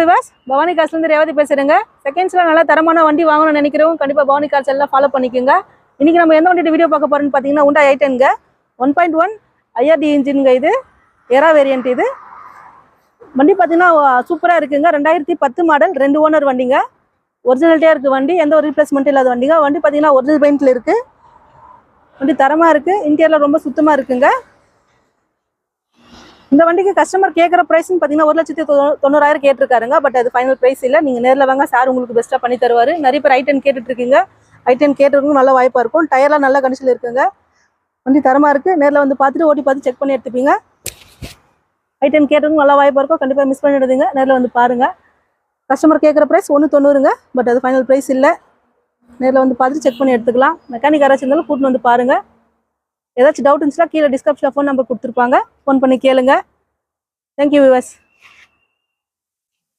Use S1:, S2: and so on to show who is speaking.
S1: விவாஸ், பவானி கார்ஸ்லேருந்து ரேவதி பேசுகிறேங்க. செகண்ட்ஸில் நல்லா தரமான வண்டி வாங்கணும்னு நினைக்கிறவங்க கண்டிப்பாக பவானி கார்ஸ் எல்லாம் ஃபாலோ பண்ணிக்கோங்க. இன்றைக்கி நம்ம எந்த வண்டிட்டு வீடியோ பார்க்க போகிறோன்னு பார்த்தீங்கன்னா Hyundai i10ங்க. 1.1 IRD இன்ஜின்ங்க. இது எரா வேரியன்ட். இது வண்டி பார்த்தீங்கன்னா சூப்பராக இருக்குங்க. 2010 மாடல், 2 ஓனர் வண்டிங்க. ஒரிஜினல்ட்டியாக இருக்குது வண்டி, எந்த ஒரு ரீப்ளேஸ்மெண்ட் இல்லாத வண்டிங்க. வண்டி பார்த்தீங்கன்னா ஒரிஜினல் பெயிண்டில் இருக்குது. வண்டி தரமாக இருக்குது, இன்டீரியரில் ரொம்ப சுத்தமாக இருக்குங்க. இந்த வண்டிக்கு கஸ்டமர் கேட்குற ப்ரைஸ்ன்னு பார்த்தீங்கன்னா 1,90,000 கேட்டிருக்காருங்க. பட் அது ஃபைனல் ப்ரைஸ் இல்லை. நீங்கள் நேரில் வாங்க, சார் உங்களுக்கு பெஸ்ட்டாக பண்ணி தருவார். நிறைய பேர் i10 கேட்டுட்ருக்கீங்க. i10 கேட்டுருக்கும் நல்ல வாய்ப்பாக இருக்கும். டயர்லாம் நல்ல கண்டிஷனில் இருக்குங்க. வண்டி தரமாக இருக்குது. நேரில் வந்து பார்த்துட்டு ஓட்டி பார்த்து செக் பண்ணி எடுத்துப்பீங்க. i10 கேட்டுருக்கும் நல்ல வாய்ப்பாக இருக்கும். கண்டிப்பாக மிஸ் பண்ணிடுதுங்க. நேரில் வந்து பாருங்கள். கஸ்டமர் கேட்குற ப்ரைஸ் 1,90,000ங்க. பட் அது ஃபைனல் ப்ரைஸ் இல்லை. நேரில் வந்து பார்த்துட்டு செக் பண்ணி எடுத்துக்கலாம். மெக்கானிக் யாராச்சும் இருந்தாலும் கூட்டின்னு வந்து பாருங்கள். ஏதாச்சும் டவுட் இருந்துச்சுன்னா கீழே டிஸ்கிரிப்ஷனில் ஃபோன் நம்பர் கொடுத்துருப்பாங்க. ஃபோன் பண்ணி கேளுங்க. Thank you viewers.